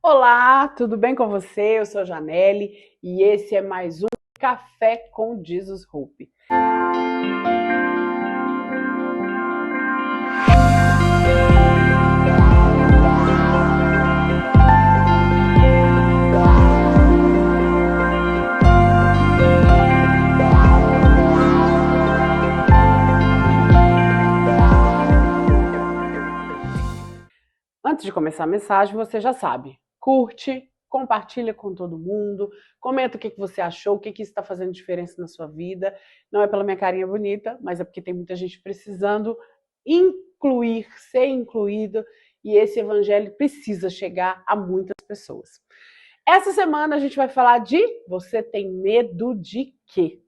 Olá, tudo bem com você? Eu sou a Janelle e esse é mais um Café com Jesus Hope. Antes de começar a mensagem, você já sabe, curte, compartilha com todo mundo, comenta o que você achou, o que isso está fazendo diferença na sua vida. Não é pela minha carinha bonita, mas é porque tem muita gente precisando incluir, ser incluída, e esse evangelho precisa chegar a muitas pessoas. Essa semana a gente vai falar de você tem medo de quê?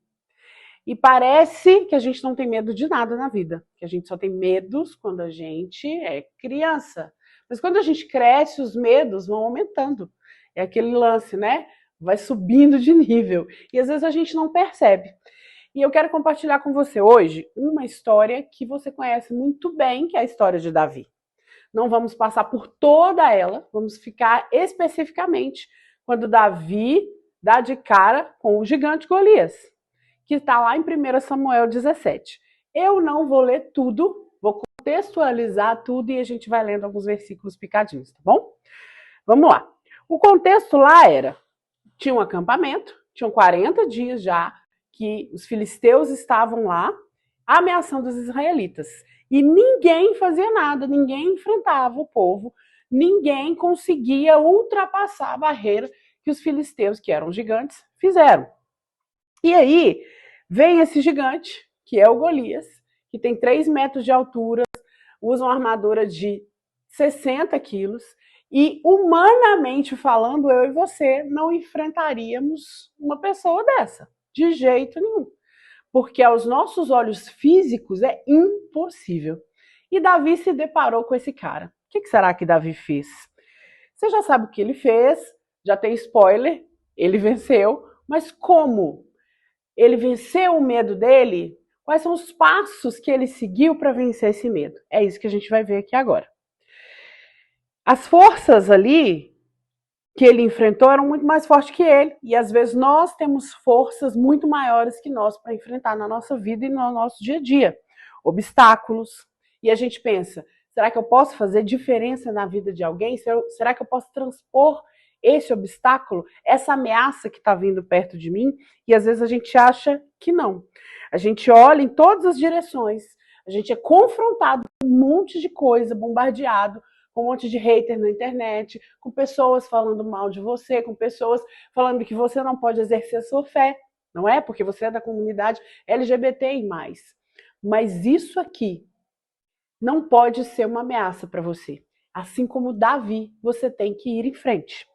E parece que a gente não tem medo de nada na vida, que a gente só tem medos quando a gente é criança. Mas quando a gente cresce, os medos vão aumentando. É aquele lance, né? Vai subindo de nível. E às vezes a gente não percebe. E eu quero compartilhar com você hoje uma história que você conhece muito bem, que é a história de Davi. Não vamos passar por toda ela, vamos ficar especificamente quando Davi dá de cara com o gigante Golias, que está lá em 1 Samuel 17. Eu não vou ler tudo, vou contextualizar tudo e a gente vai lendo alguns versículos picadinhos, tá bom? Vamos lá. O contexto lá tinha um acampamento, tinham 40 dias já que os filisteus estavam lá ameaçando os israelitas. E ninguém fazia nada, ninguém enfrentava o povo, ninguém conseguia ultrapassar a barreira que os filisteus, que eram gigantes, fizeram. E aí vem esse gigante, que é o Golias, que tem 3 metros de altura, usa uma armadura de 60 quilos, e humanamente falando, eu e você não enfrentaríamos uma pessoa dessa, de jeito nenhum. Porque aos nossos olhos físicos é impossível. E Davi se deparou com esse cara. O que será que Davi fez? Você já sabe o que ele fez, já tem spoiler, ele venceu, mas como ele venceu o medo dele? Quais são os passos que ele seguiu para vencer esse medo? É isso que a gente vai ver aqui agora. As forças ali que ele enfrentou eram muito mais fortes que ele, e às vezes nós temos forças muito maiores que nós para enfrentar na nossa vida e no nosso dia a dia. Obstáculos. E a gente pensa, será que eu posso fazer diferença na vida de alguém? Será que eu posso transpor esse obstáculo, essa ameaça que está vindo perto de mim? E às vezes a gente acha que não. A gente olha em todas as direções, a gente é confrontado com um monte de coisa, bombardeado, com um monte de hater na internet, com pessoas falando mal de você, com pessoas falando que você não pode exercer a sua fé, não é? Porque você é da comunidade LGBTI+. Mas isso aqui não pode ser uma ameaça para você. Assim como Davi, você tem que ir em frente.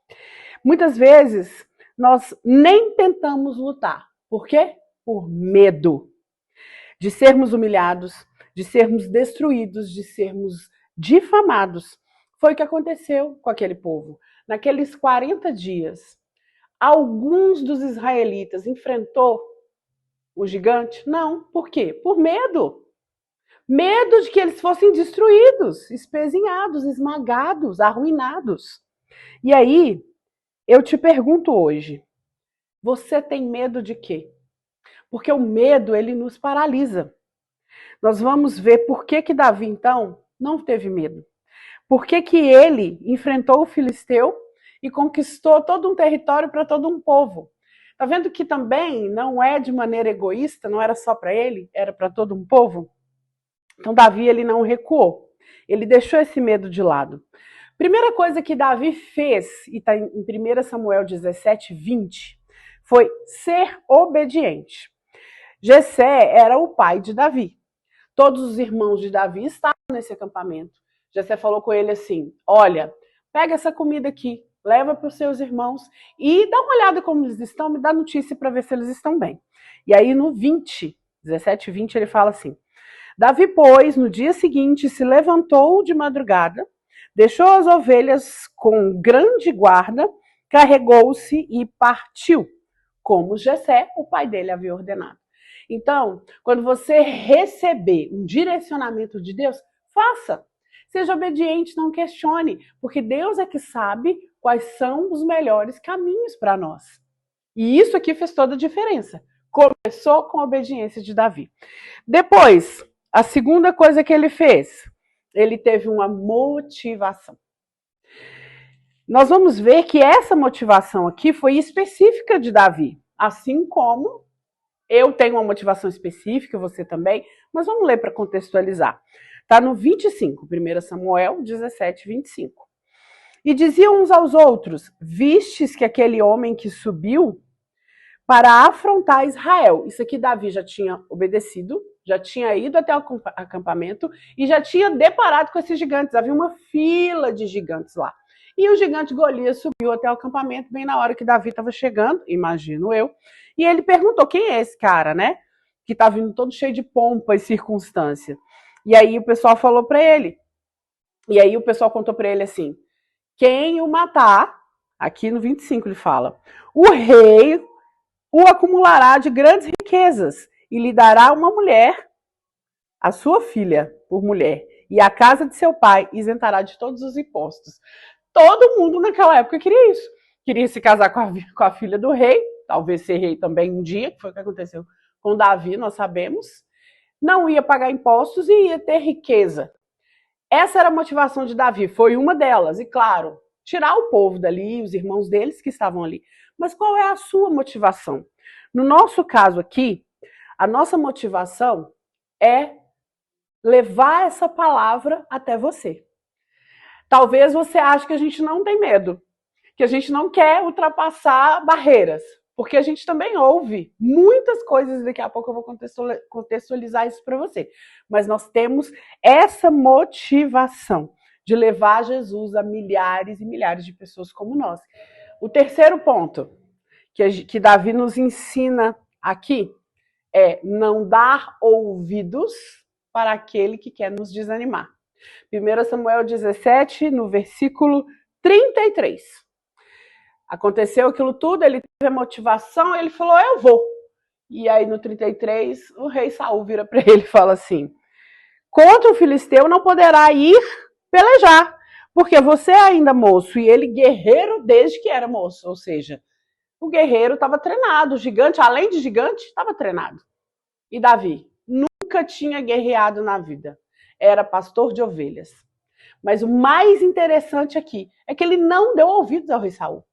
Muitas vezes, nós nem tentamos lutar. Por quê? Por medo de sermos humilhados, de sermos destruídos, de sermos difamados. Foi o que aconteceu com aquele povo. Naqueles 40 dias, alguns dos israelitas enfrentou o gigante? Não. Por quê? Por medo. Medo de que eles fossem destruídos, espezinhados, esmagados, arruinados. E aí, eu te pergunto hoje, você tem medo de quê? Porque o medo, ele nos paralisa. Nós vamos ver por que Davi, então, não teve medo. Por que ele enfrentou o filisteu e conquistou todo um território para todo um povo. Tá vendo que também não é de maneira egoísta, não era só para ele, era para todo um povo? Então Davi, ele não recuou. Ele deixou esse medo de lado. Primeira coisa que Davi fez, e está em 1 Samuel 17, 20, foi ser obediente. Jessé era o pai de Davi. Todos os irmãos de Davi estavam nesse acampamento. Jessé falou com ele assim, olha, pega essa comida aqui, leva para os seus irmãos e dá uma olhada como eles estão, me dá notícia para ver se eles estão bem. E aí no 20, 17, 20, ele fala assim, Davi, pois, no dia seguinte se levantou de madrugada, deixou as ovelhas com grande guarda, carregou-se e partiu, como Jessé, o pai dele, havia ordenado. Então, quando você receber um direcionamento de Deus, faça. Seja obediente, não questione, porque Deus é que sabe quais são os melhores caminhos para nós. E isso aqui fez toda a diferença. Começou com a obediência de Davi. Depois, a segunda coisa que ele fez, ele teve uma motivação. Nós vamos ver que essa motivação aqui foi específica de Davi, assim como eu tenho uma motivação específica, você também, mas vamos ler para contextualizar. Está no 25, 1 Samuel 17, 25. E diziam uns aos outros, vistes que aquele homem que subiu para afrontar Israel. Isso aqui Davi já tinha obedecido, já tinha ido até o acampamento e já tinha deparado com esses gigantes. Havia uma fila de gigantes lá. E o gigante Golias subiu até o acampamento bem na hora que Davi estava chegando, imagino eu. E ele perguntou, quem é esse cara, né? Que está vindo todo cheio de pompa e circunstância. E aí o pessoal falou para ele. E aí o pessoal contou para ele assim, quem o matar, aqui no 25 ele fala, o rei o acumulará de grandes riquezas e lhe dará uma mulher, a sua filha, por mulher, e a casa de seu pai isentará de todos os impostos. Todo mundo naquela época queria isso. Queria se casar com a filha do rei, talvez ser rei também um dia, que foi o que aconteceu com Davi, nós sabemos. Não ia pagar impostos e ia ter riqueza. Essa era a motivação de Davi, foi uma delas. E claro, tirar o povo dali, os irmãos deles que estavam ali. Mas qual é a sua motivação? No nosso caso aqui, a nossa motivação é levar essa palavra até você. Talvez você ache que a gente não tem medo, que a gente não quer ultrapassar barreiras, porque a gente também ouve muitas coisas, daqui a pouco eu vou contextualizar isso para você. Mas nós temos essa motivação de levar Jesus a milhares e milhares de pessoas como nós. O terceiro ponto que Davi nos ensina aqui é não dar ouvidos para aquele que quer nos desanimar. 1 Samuel 17, no versículo 33. Aconteceu aquilo tudo, ele teve a motivação, ele falou, eu vou. E aí no 33, o rei Saul vira para ele e fala assim, contra o filisteu não poderá ir pelejar, porque você é ainda moço e ele guerreiro desde que era moço, ou seja, o guerreiro estava treinado, o gigante, além de gigante, estava treinado. E Davi nunca tinha guerreado na vida, era pastor de ovelhas. Mas o mais interessante aqui é que ele não deu ouvidos ao rei Saul.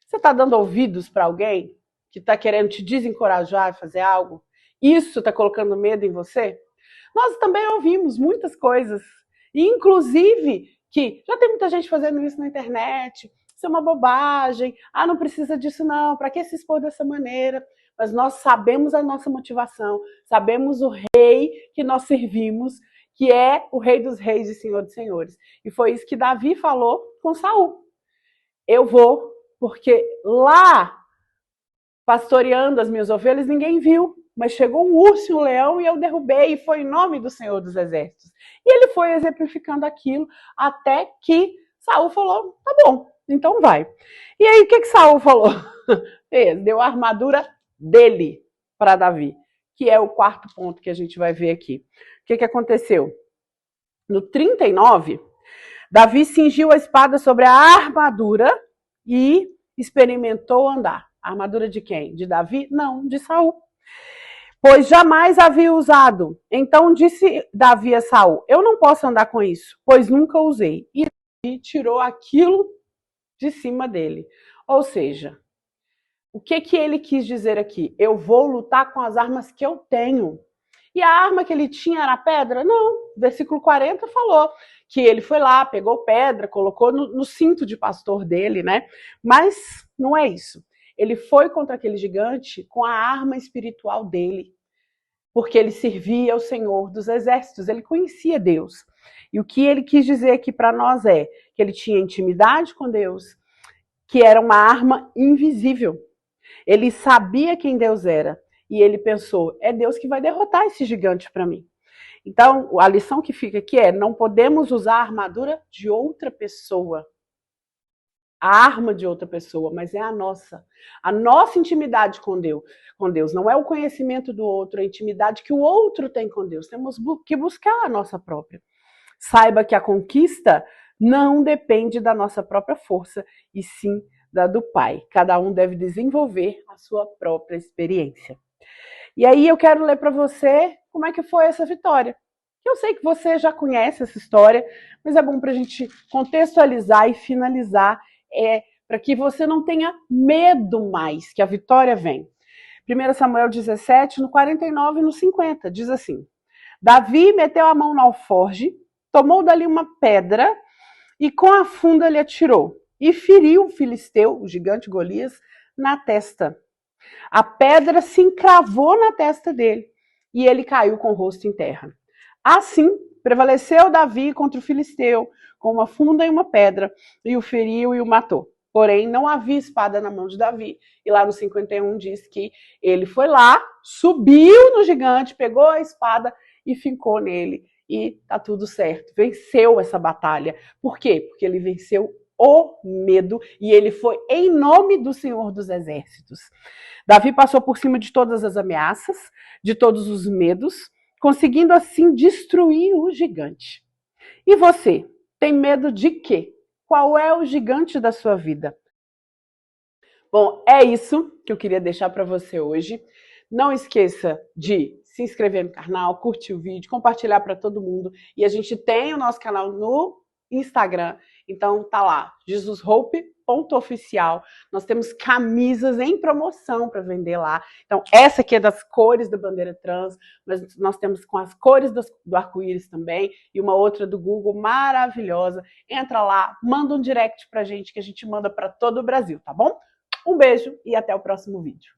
Você está dando ouvidos para alguém que está querendo te desencorajar a fazer algo? Isso está colocando medo em você? Nós também ouvimos muitas coisas, inclusive que já tem muita gente fazendo isso na internet, isso é uma bobagem, não precisa disso não, para que se expor dessa maneira? Mas nós sabemos a nossa motivação, sabemos o rei que nós servimos, que é o rei dos reis e senhor dos senhores. E foi isso que Davi falou com Saul. Eu vou, porque lá, pastoreando as minhas ovelhas, ninguém viu. Mas chegou um urso e um leão e eu derrubei, e foi em nome do Senhor dos Exércitos. E ele foi exemplificando aquilo até que Saul falou, tá bom, então vai. E aí o que Saul falou? Deu a armadura dele para Davi, que é o quarto ponto que a gente vai ver aqui. O que aconteceu? No 39, Davi cingiu a espada sobre a armadura e experimentou andar. A armadura de quem? De Davi? Não, de Saul. Pois jamais havia usado. Então disse Davi a Saul, eu não posso andar com isso, pois nunca usei. E Davi tirou aquilo de cima dele. Ou seja, o que ele quis dizer aqui? Eu vou lutar com as armas que eu tenho. E a arma que ele tinha era pedra? Não. Versículo 40 falou que ele foi lá, pegou pedra, colocou no cinto de pastor dele, né? Mas não é isso. Ele foi contra aquele gigante com a arma espiritual dele, porque ele servia ao Senhor dos Exércitos, ele conhecia Deus. E o que ele quis dizer aqui para nós é que ele tinha intimidade com Deus, que era uma arma invisível. Ele sabia quem Deus era e ele pensou, é Deus que vai derrotar esse gigante para mim. Então, a lição que fica aqui é, não podemos usar a armadura de outra pessoa, a arma de outra pessoa, mas é a nossa. A nossa intimidade com Deus. Não é o conhecimento do outro, é a intimidade que o outro tem com Deus. Temos que buscar a nossa própria. Saiba que a conquista não depende da nossa própria força, e sim da do Pai. Cada um deve desenvolver a sua própria experiência. E aí eu quero ler para você como é que foi essa vitória. Eu sei que você já conhece essa história, mas é bom para a gente contextualizar e finalizar, para que você não tenha medo mais que a vitória vem. 1 Samuel 17, no 49 e no 50, diz assim: Davi meteu a mão no alforge, tomou dali uma pedra e com a funda lhe atirou e feriu o filisteu, o gigante Golias, na testa. A pedra se encravou na testa dele e ele caiu com o rosto em terra. Assim, prevaleceu Davi contra o filisteu com uma funda e uma pedra, e o feriu e o matou. Porém, não havia espada na mão de Davi. E lá no 51 diz que ele foi lá, subiu no gigante, pegou a espada e fincou nele. E tá tudo certo. Venceu essa batalha. Por quê? Porque ele venceu o medo e ele foi em nome do Senhor dos Exércitos. Davi passou por cima de todas as ameaças, de todos os medos, conseguindo assim destruir o gigante. E você, tem medo de quê? Qual é o gigante da sua vida? Bom, é isso que eu queria deixar para você hoje. Não esqueça de se inscrever no canal, curtir o vídeo, compartilhar para todo mundo. E a gente tem o nosso canal no Instagram, então tá lá, jesushope.oficial. Nós temos camisas em promoção para vender lá. Então essa aqui é das cores da bandeira trans, mas nós temos com as cores do arco-íris também, e uma outra do Google maravilhosa. Entra lá, manda um direct pra gente que a gente manda para todo o Brasil, tá bom? Um beijo e até o próximo vídeo.